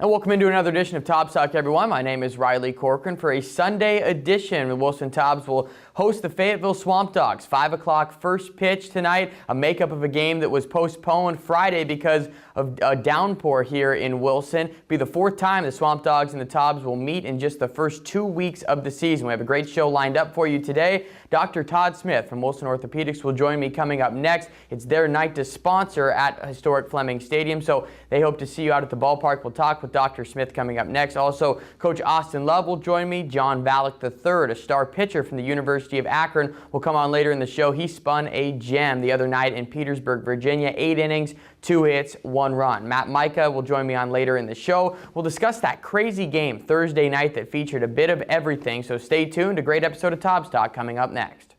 And welcome into another edition of Tobs Talk, everyone. My name is Riley Corcoran. For a Sunday edition, the Wilson Tobs will host the Fayetteville Swamp Dogs. 5 o'clock first pitch tonight, a makeup of a game that was postponed Friday because of a downpour here in Wilson. It'll be the fourth time the Swamp Dogs and the Tobs will meet in just the first 2 weeks of the season. We have a great show lined up for you today. Dr. Todd Smith from Wilson Orthopedics will join me coming up next. It's their night to sponsor at historic Fleming Stadium, so they hope to see you out at the ballpark. We'll talk with Dr. Smith coming up next. Also, Coach Austin Love will join me. John Valek III, a star pitcher from the University of Akron, will come on later in the show. He spun a gem the other night in Petersburg, Virginia. 8 innings, 2 hits, 1 run. Matt Micah will join me on later in the show. We'll discuss that crazy game Thursday night that featured a bit of everything, so stay tuned. A great episode of Tobs Talk coming up next.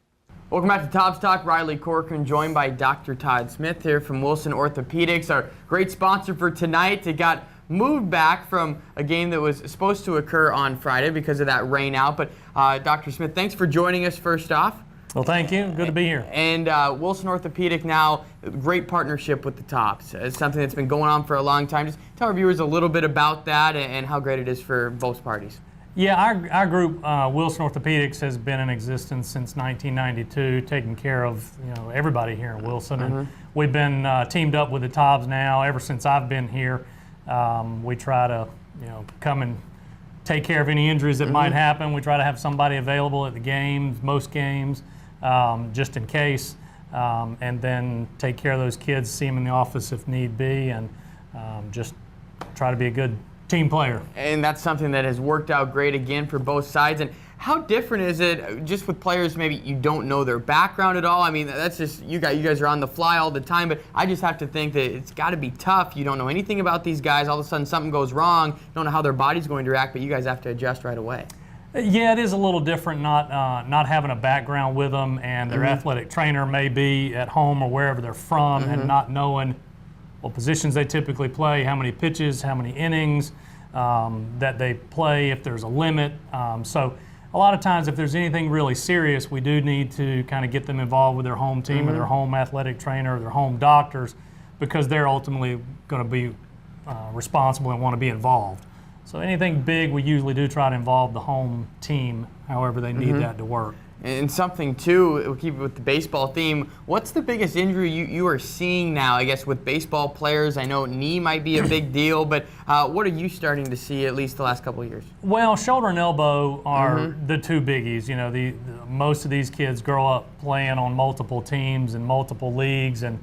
Welcome back to Tobs Talk. Riley Corcoran joined by Dr. Todd Smith here from Wilson Orthopedics, our great sponsor for tonight. It got moved back from a game that was supposed to occur on Friday because of that rain out. But Dr. Smith, thanks for joining us first off. Well, thank you. Good to be here. And Wilson Orthopedic now, great partnership with the Tobs. It's something that's been going on for a long time. Just tell our viewers a little bit about that and how great it is for both parties. Yeah, our group, Wilson Orthopedics, has been in existence since 1992, taking care of everybody here in Wilson. And we've been teamed up with the Tobs now ever since I've been here. We try to come and take care of any injuries that might happen. We try to have somebody available at the games, most games, just in case, and then take care of those kids, see them in the office if need be, and just try to be a good team player. And that's something that has worked out great again for both sides. And how different is it just with players maybe you don't know their background at all? I mean, that's just, you guys are on the fly all the time, but I just have to think that it's got to be tough. You don't know anything about these guys. All of a sudden something goes wrong. You don't know how their body's going to react, but you guys have to adjust right away. Yeah, it is a little different not having a background with them, and their athletic trainer may be at home or wherever they're from and not knowing what positions they typically play, how many pitches, how many innings that they play, if there's a limit. So a lot of times if there's anything really serious, we do need to kind of get them involved with their home team or their home athletic trainer or their home doctors, because they're ultimately going to be responsible and want to be involved. So anything big, we usually do try to involve the home team, however they need that to work. And something, too, we'll keep it with the baseball theme. What's the biggest injury you are seeing now, I guess, with baseball players? I know knee might be a big deal, but what are you starting to see at least the last couple of years? Well, shoulder and elbow are the two biggies. Most of these kids grow up playing on multiple teams and multiple leagues and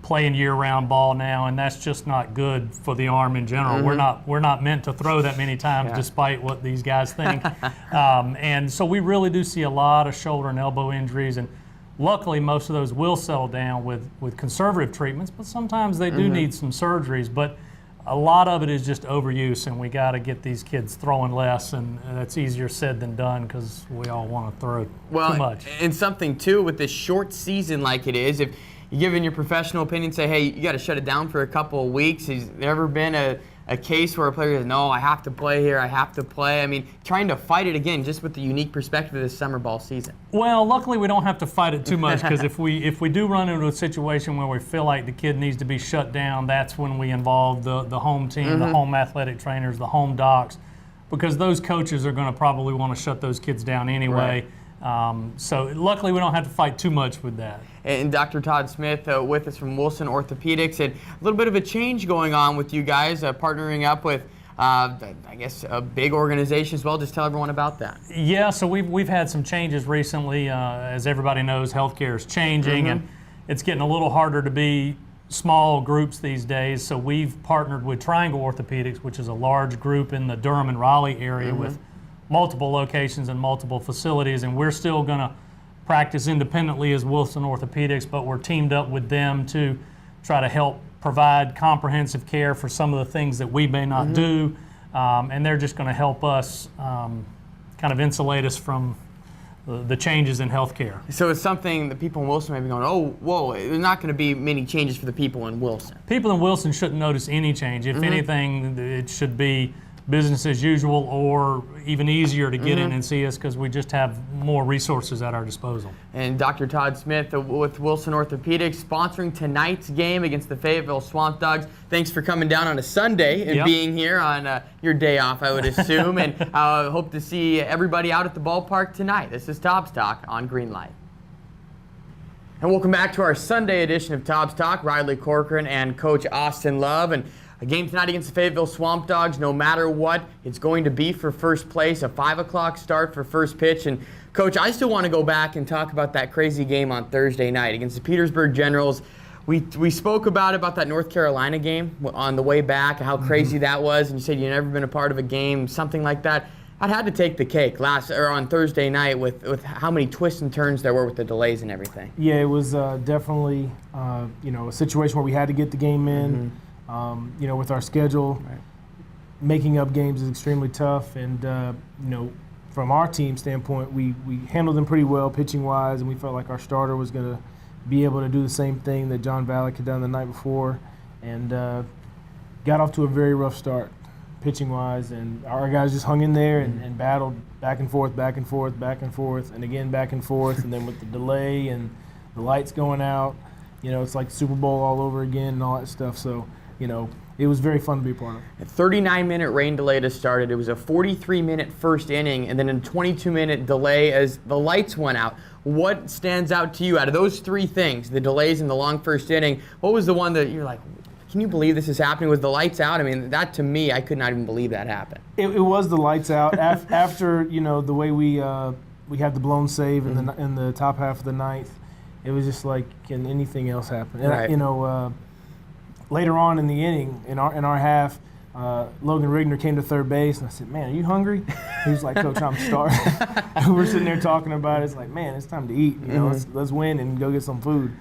playing year-round ball now, and that's just not good for the arm in general. We're not meant to throw that many times, despite what these guys think. And so we really do see a lot of shoulder and elbow injuries, and luckily most of those will settle down with conservative treatments, but sometimes they do need some surgeries. But a lot of it is just overuse, and we got to get these kids throwing less, and that's easier said than done because we all want to throw too much. And something, too, with this short season like it is, if you give in your professional opinion, say, hey, you got to shut it down for a couple of weeks. Has there ever been a case where a player says, no, I have to play here, I have to play? I mean, trying to fight it again, just with the unique perspective of this summer ball season. Well, luckily we don't have to fight it too much, because if we do run into a situation where we feel like the kid needs to be shut down, that's when we involve the home team, the home athletic trainers, the home docs, because those coaches are going to probably want to shut those kids down anyway. So luckily we don't have to fight too much with that. And Dr. Todd Smith with us from Wilson Orthopedics, and a little bit of a change going on with you guys, partnering up with, I guess, a big organization as well. Just tell everyone about that. Yeah, so we've had some changes recently. As everybody knows, healthcare is changing, and it's getting a little harder to be small groups these days. So we've partnered with Triangle Orthopedics, which is a large group in the Durham and Raleigh area with multiple locations and multiple facilities, and we're still going to practice independently as Wilson Orthopedics, but we're teamed up with them to try to help provide comprehensive care for some of the things that we may not do, and they're just going to help us kind of insulate us from the changes in healthcare. So it's something that people in Wilson may be going, oh, whoa, there's not going to be many changes for the people in Wilson. People in Wilson shouldn't notice any change. If anything, it should be business as usual or even easier to get in and see us because we just have more resources at our disposal. And Dr. Todd Smith with Wilson Orthopedics sponsoring tonight's game against the Fayetteville Swamp Dogs. Thanks for coming down on a Sunday and being here on your day off, I would assume. And hope to see everybody out at the ballpark tonight. This is Tobs Talk on Greenlight. And welcome back to our Sunday edition of Tobs Talk. Riley Corcoran and Coach Austin Love. And a game tonight against the Fayetteville Swamp Dogs, no matter what, it's going to be for first place, a 5 o'clock start for first pitch. And Coach, I still want to go back and talk about that crazy game on Thursday night against the Petersburg Generals. We spoke about that North Carolina game on the way back, how crazy that was, and you said you'd never been a part of a game, something like that. I'd had to take the cake on Thursday night with how many twists and turns there were with the delays and everything. Yeah, it was definitely a situation where we had to get the game in. With our schedule, making up games is extremely tough, and from our team standpoint, we handled them pretty well pitching-wise, and we felt like our starter was going to be able to do the same thing that John Valek had done the night before, and got off to a very rough start pitching-wise, and our guys just hung in there and battled back and forth, back and forth, back and forth, and again back and forth, and then with the delay and the lights going out, it's like Super Bowl all over again and all that stuff. So, it was very fun to be a part of. A 39-minute rain delay to start it. It was a 43-minute first inning, and then a 22-minute delay as the lights went out. What stands out to you out of those three things, the delays and the long first inning? What was the one that you're like, can you believe this is happening? Was the lights out? I mean, that to me, I could not even believe that happened. It was the lights out. After, the way we had the blown save in the top half of the ninth, it was just like, can anything else happen? And Right. Later on in the inning, in our half, Logan Rigner came to third base, and I said, "Man, are you hungry?" He was like, "Coach, I'm starving." And we're sitting there talking about it. It's like, man, it's time to eat. Let's win and go get some food.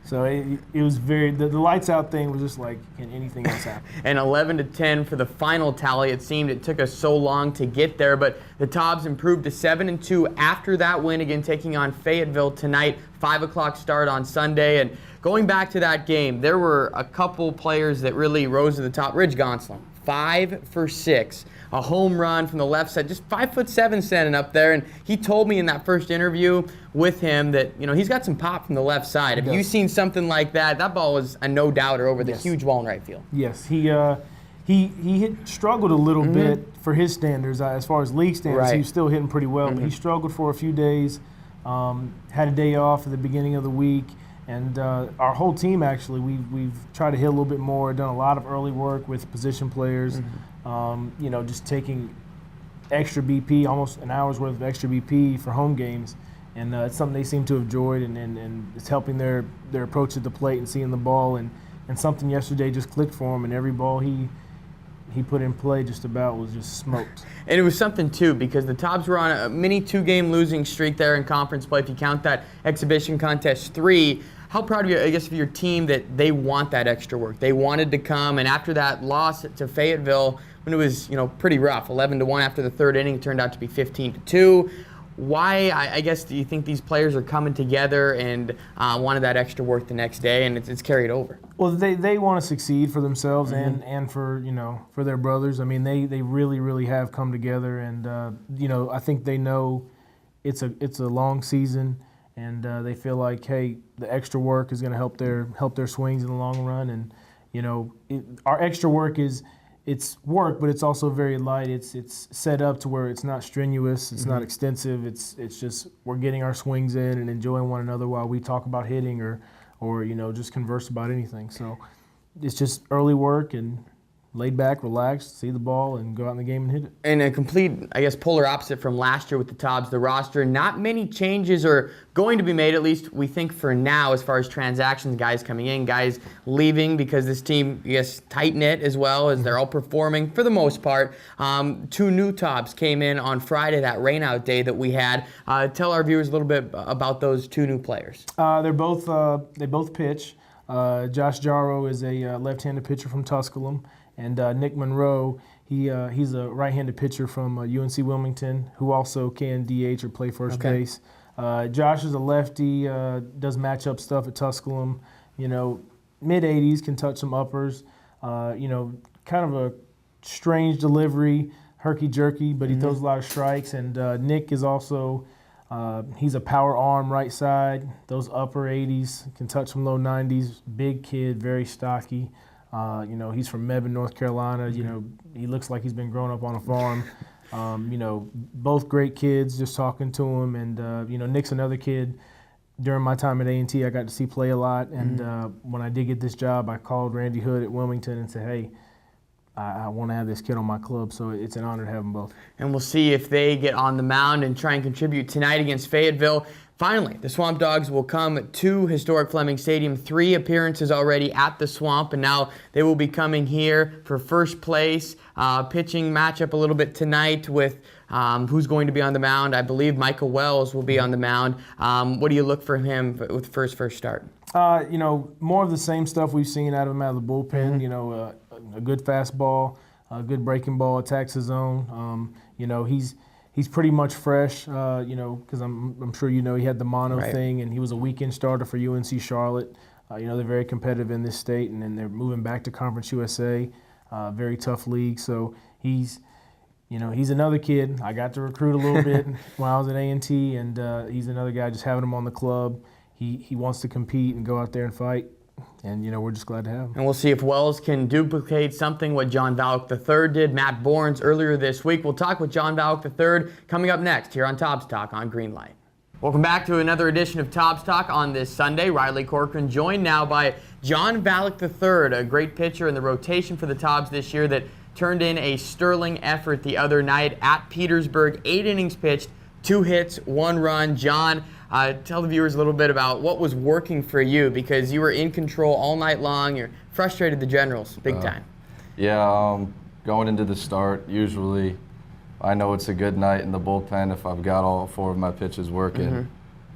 So it was the lights out thing was just like, can anything else happen? And 11-10 for the final tally. It seemed it took us so long to get there, but the Tobs improved to 7-2 after that win, again taking on Fayetteville tonight, 5 o'clock start on Sunday. And going back to that game, there were a couple players that really rose to the top. Ridge Gonsolin, 5 for 6. A home run from the left side, just 5'7" standing up there. And he told me in that first interview with him that, he's got some pop from the left side. Have you seen something like that? That ball was a no-doubter over the huge wall in right field. Yes, he struggled a little bit for his standards. As far as league standards, he was still hitting pretty well, but he struggled for a few days, had a day off at the beginning of the week. And our whole team, actually, we've tried to hit a little bit more, done a lot of early work with position players, just taking extra BP, almost an hour's worth of extra BP for home games. And it's something they seem to have enjoyed, and it's helping their approach at the plate and seeing the ball. And something yesterday just clicked for him, and every ball he put in play just about was just smoked. And it was something, too, because the Tobs were on a mini 2-game losing streak there in conference play. If you count that exhibition contest 3, how proud of you, I guess, of your team that they want that extra work. They wanted to come, and after that loss to Fayetteville, when it was, pretty rough, 11-1 after the third inning, it turned out to be 15-2. Why, I guess, do you think these players are coming together and wanted that extra work the next day, and it's carried over? Well, they want to succeed for themselves and for for their brothers. I mean, they really, really have come together, and I think they know it's a long season, and they feel like, hey, the extra work is going to help their swings in the long run, and our extra work it's work, but it's also very light. It's set up to where it's not strenuous, it's not extensive. It's just we're getting our swings in and enjoying one another while we talk about hitting or just converse about anything. So it's just early work and laid back, relaxed, see the ball, and go out in the game and hit it. And a complete, I guess, polar opposite from last year with the Tobs, the roster. Not many changes are going to be made, at least we think for now, as far as transactions, guys coming in, guys leaving, because this team, I guess, tight-knit as well, as they're all performing for the most part. 2 new Tobs came in on Friday, that rainout day that we had. Tell our viewers a little bit about those 2 new players. They both pitch. Josh Jarrow is a left-handed pitcher from Tusculum. And Nick Monroe, he's a right-handed pitcher from UNC Wilmington, who also can DH or play first base. Josh is a lefty, does matchup stuff at Tusculum. Mid-80s, can touch some uppers. Kind of a strange delivery, herky-jerky, but he throws a lot of strikes. And Nick is also he's a power arm right side, those upper 80s, can touch some low 90s, big kid, very stocky. He's from Mebane, North Carolina. He looks like he's been growing up on a farm. Both great kids, just talking to him. And, Nick's another kid. During my time at A&T, I got to see play a lot. And when I did get this job, I called Randy Hood at Wilmington and said, hey, I want to have this kid on my club, so it's an honor to have them both. And we'll see if they get on the mound and try and contribute tonight against Fayetteville. Finally, the Swamp Dogs will come to historic Fleming Stadium. 3 appearances already at the Swamp, and now they will be coming here for first place. Pitching matchup a little bit tonight with who's going to be on the mound. I believe Michael Wells will be on the mound. What do you look for him with first start? More of the same stuff we've seen out of him out of the bullpen. A good fastball, a good breaking ball, attacks the zone. He's pretty much fresh, because I'm sure he had the mono thing, and he was a weekend starter for UNC Charlotte. They're very competitive in this state, and then they're moving back to Conference USA, very tough league. So he's another kid. I got to recruit a little bit when I was at A&T, and he's another guy. Just having him on the club, he wants to compete and go out there and fight. And, we're just glad to have him. And we'll see if Wells can duplicate something what John Valk III did. Matt Bournes earlier this week. We'll talk with John Valk III coming up next here on Tobs Talk on Greenlight. Welcome back to another edition of Tobs Talk on this Sunday. Riley Corcoran joined now by John Valk III, a great pitcher in the rotation for the Tobs this year that turned in a sterling effort the other night at Petersburg. 8 innings pitched, 2 hits, 1 run. John, tell the viewers a little bit about what was working for you, because you were in control all night long. You're frustrated the Generals big time. Yeah, going into the start, usually I know it's a good night in the bullpen if I've got all 4 of my pitches working.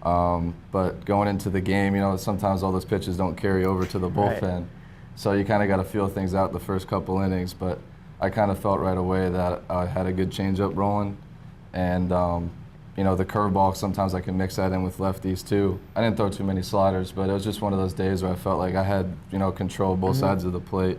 But going into the game, sometimes all those pitches don't carry over to the bullpen. Right. So you kind of got to feel things out the first couple innings. But I kind of felt right away that I had a good changeup rolling. And the curveball, sometimes I can mix that in with lefties too. I didn't throw too many sliders, but it was just one of those days where I felt like I had, control both sides of the plate.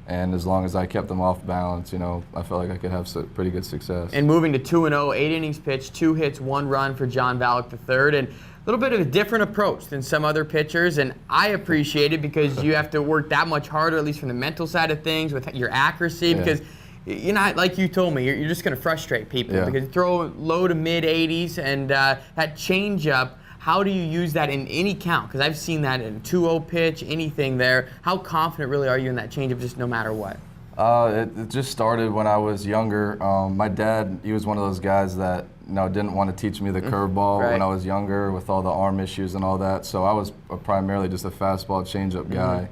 And as long as I kept them off balance, I felt like I could have pretty good success. And moving to 2-0, 8 innings pitched, 2 hits, 1 run for John Valk III. And a little bit of a different approach than some other pitchers, and I appreciate it because you have to work that much harder, at least from the mental side of things, with your accuracy, because like you told me, you're just going to frustrate people because you throw low to mid 80s, and that changeup, how do you use that in any count? Because I've seen that in 2-0 pitch, anything there. How confident really are you in that changeup, just no matter what? It just started when I was younger. My dad, he was one of those guys that didn't want to teach me the curveball when I was younger with all the arm issues and all that. So I was primarily just a fastball changeup guy,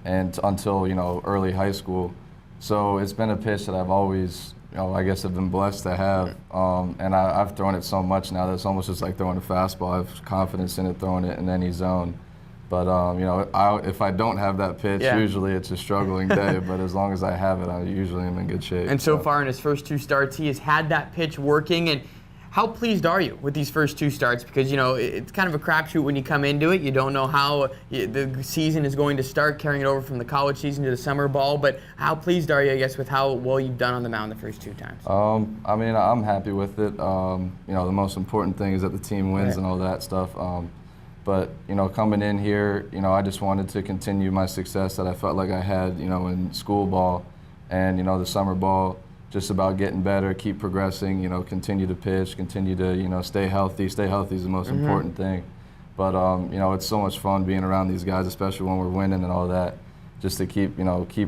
and until early high school. So it's been a pitch that I've always, I guess have been blessed to have. And I've thrown it so much now that it's almost just like throwing a fastball. I have confidence in it, throwing it in any zone. But, if I don't have that pitch, usually it's a struggling day. But as long as I have it, I usually am in good shape. And so far in his first 2 starts, he has had that pitch working. And how pleased are you with these first 2 starts? Because, it's kind of a crapshoot when you come into it. You don't know how the season is going to start, carrying it over from the college season to the summer ball. But how pleased are you, I guess, with how well you've done on the mound the first 2 times? I'm happy with it. The most important thing is that the team wins and all that stuff. But, coming in here, I just wanted to continue my success that I felt like I had, in school ball and, the summer ball. Just about getting better, keep progressing, continue to pitch, continue to, stay healthy. Stay healthy is the most important thing. But, it's so much fun being around these guys, especially when we're winning and all that, just to keep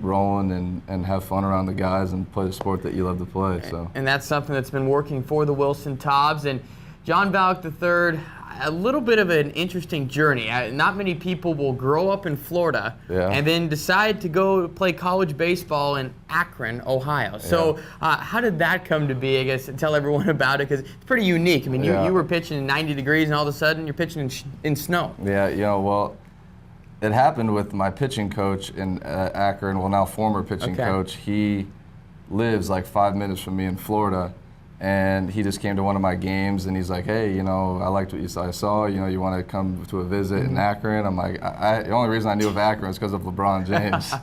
rolling and have fun around the guys and play the sport that you love to play. So. And that's something that's been working for the Wilson Tobs. And John Valk III, a little bit of an interesting journey. Not many people will grow up in Florida and then decide to go play college baseball in Akron, Ohio. So how did that come to be, I guess, tell everyone about it, because it's pretty unique. I mean, you were pitching in 90 degrees, and all of a sudden you're pitching in snow. Yeah, well, it happened with my pitching coach in Akron, well, now former pitching coach. He lives like 5 minutes from me in Florida. And he just came to one of my games, and he's like, "Hey, you know, I liked what I saw. You know, you want to come to a visit in Akron?" I'm like, the only reason I knew of Akron was because of LeBron James.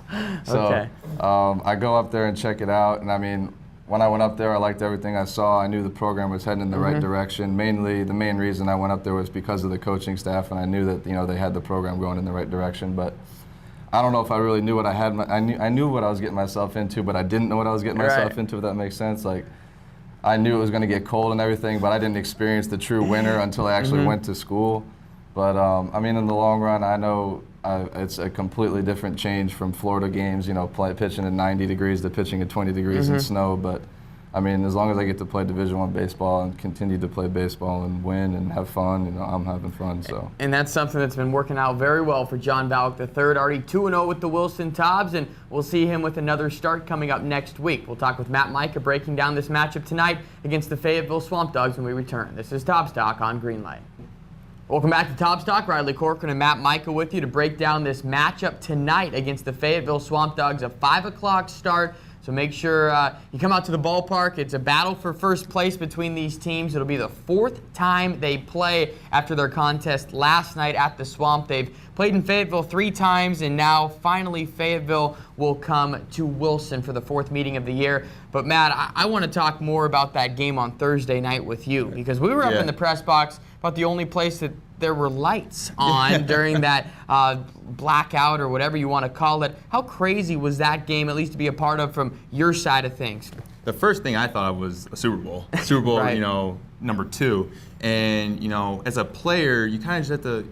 So I go up there and check it out, and I mean, when I went up there, I liked everything I saw. I knew the program was heading in the right direction. Mainly, the main reason I went up there was because of the coaching staff, and I knew that, you know, they had the program going in the right direction. But I don't know if I really knew what I had. I knew what I was getting myself into, but I didn't know what I was getting myself into. If that makes sense, like. I knew it was going to get cold and everything, but I didn't experience the true winter until I actually went to school. But I mean, in the long run, I know it's a completely different change from Florida games, you know, pitching at 90 degrees to pitching at 20 degrees in snow. But I mean, as long as I get to play Division I baseball and continue to play baseball and win and have fun, you know, I'm having fun. So. And that's something that's been working out very well for John Valk III, already 2-0 with the Wilson Tobs, and we'll see him with another start coming up next week. We'll talk with Matt Micah breaking down this matchup tonight against the Fayetteville Swamp Dogs when we return. This is Tobs Talk on Greenlight. Welcome back to Tobs Talk. Riley Corcoran and Matt Micah with you to break down this matchup tonight against the Fayetteville Swamp Dogs, a 5 o'clock start. So make sure you come out to the ballpark. It's a battle for first place between these teams. It'll be the 4th time they play after their contest last night at the Swamp. They've played in Fayetteville 3 times, and now finally Fayetteville will come to Wilson for the 4th meeting of the year. But Matt, I want to talk more about that game on Thursday night with you, because we were up in the press box about the only place that there were lights on during that blackout or whatever you want to call it. How crazy was that game, at least to be a part of from your side of things? The first thing I thought was a Super Bowl. Super Bowl, Right. you know, number 2. And, you know, as a player, you kind of just have to,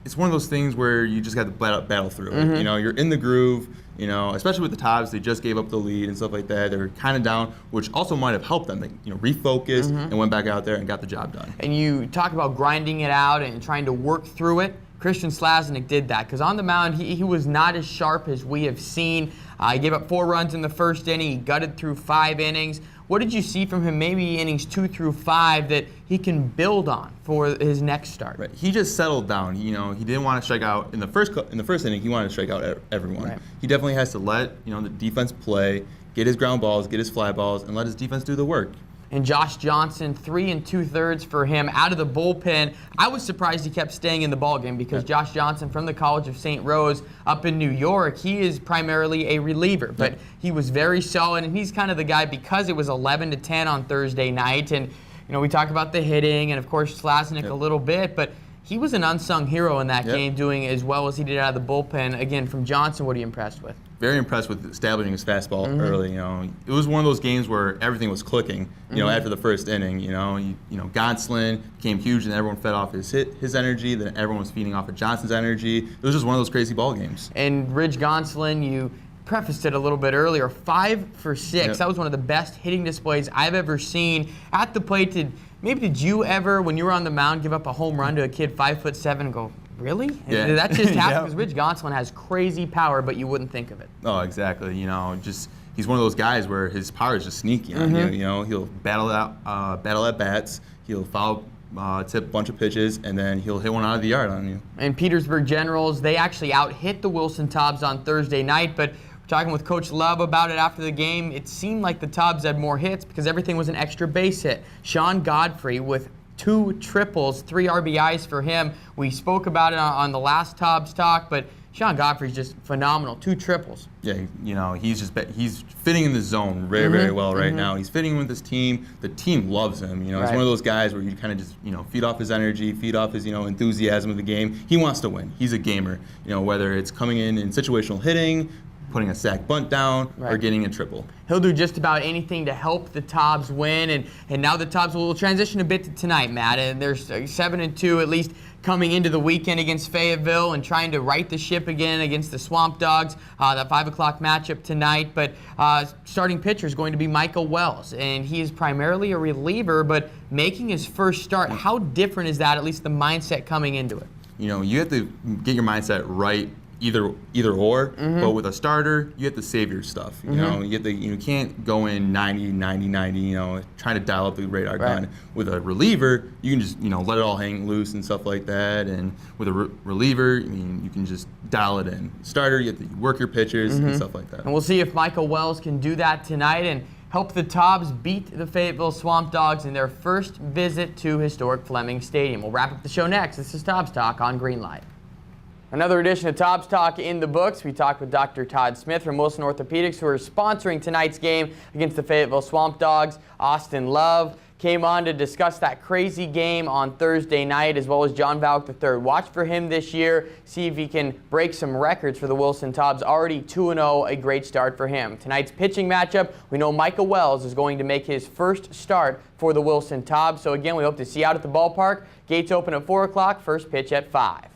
it's one of those things where you just got to battle through it. You know, you're in the groove, you know, especially with the Tobs, they just gave up the lead and stuff like that. They were kind of down, which also might have helped them. They, you know, refocused and went back out there and got the job done. And you talk about grinding it out and trying to work through it. Christian Slaznik did that, because on the mound, he was not as sharp as we have seen. He gave up 4 runs in the first inning. He gutted through 5 innings. What did you see from him, maybe innings 2 through 5, that he can build on for his next start? Right. He just settled down. You know, he didn't want to strike out in the first inning. He wanted to strike out everyone. Right. He definitely has to let, you know, the defense play, get his ground balls, get his fly balls, and let his defense do the work. And Josh Johnson, 3 2/3 for him out of the bullpen. I was surprised he kept staying in the ballgame, because Josh Johnson from the College of St. Rose up in New York, he is primarily a reliever, but he was very solid, and he's kind of the guy, because it was 11-10 on Thursday night. And, you know, we talk about the hitting and, of course, Slaznik a little bit, but he was an unsung hero in that game, doing as well as he did out of the bullpen. Again, from Johnson, what are you impressed with? Very impressed with establishing his fastball early. You know, it was one of those games where everything was clicking. You know, after the first inning, you know, Gonsolin became huge, and everyone fed off his energy. Then everyone was feeding off of Johnson's energy. It was just one of those crazy ball games. And Ridge Gonsolin, you prefaced it a little bit earlier, 5 for 6. Yep. That was one of the best hitting displays I've ever seen at the plate. Did you ever, when you were on the mound, give up a home run to a kid 5'7" and go, really? Yeah. Did that just happen? Because Ridge Gonsolin has crazy power, but you wouldn't think of it. Oh, exactly. You know, just he's one of those guys where his power is just sneaky on you. You know, he'll battle at bats. He'll foul tip a bunch of pitches, and then he'll hit one out of the yard on you. And Petersburg Generals, they actually out-hit the Wilson Tobs on Thursday night, but talking with Coach Love about it after the game, it seemed like the Tobs had more hits because everything was an extra base hit. Sean Godfrey with 2 triples, 3 RBIs for him. We spoke about it on the last Tobs Talk, but Sean Godfrey's just phenomenal. 2 triples. Yeah, you know, he's fitting in the zone very, very well right now. He's fitting with his team. The team loves him. You know, he's one of those guys where you kind of just, you know, feed off his energy, feed off his, you know, enthusiasm of the game. He wants to win. He's a gamer. You know, whether it's coming in situational hitting, putting a sack bunt down, or getting a triple. He'll do just about anything to help the Tobs win, and now the Tobs will transition a bit to tonight, Matt. And there's 7-2 at least coming into the weekend against Fayetteville and trying to right the ship again against the Swamp Dogs. That 5 o'clock matchup tonight, but starting pitcher is going to be Michael Wells, and he is primarily a reliever, but making his first start. How different is that, at least the mindset coming into it? You know, you have to get your mindset right. Either or, but with a starter, you have to save your stuff. You know, you can't go in 90, you know, trying to dial up the radar gun. With a reliever, you can just, you know, let it all hang loose and stuff like that. And with a reliever, I mean, you can just dial it in. Starter, you have to work your pitches and stuff like that. And we'll see if Michael Wells can do that tonight and helped the Tobs beat the Fayetteville Swamp Dogs in their first visit to historic Fleming Stadium. We'll wrap up the show next. This is Tobs Talk on Greenlight. Another edition of Tobs Talk in the books. We talked with Dr. Todd Smith from Wilson Orthopedics, who are sponsoring tonight's game against the Fayetteville Swamp Dogs. Austin Love came on to discuss that crazy game on Thursday night, as well as John Valk III. Watch for him this year, see if he can break some records for the Wilson Tobs. Already 2-0, a great start for him. Tonight's pitching matchup, we know Micah Wells is going to make his first start for the Wilson Tobs. So again, we hope to see you out at the ballpark. Gates open at 4 o'clock, first pitch at 5.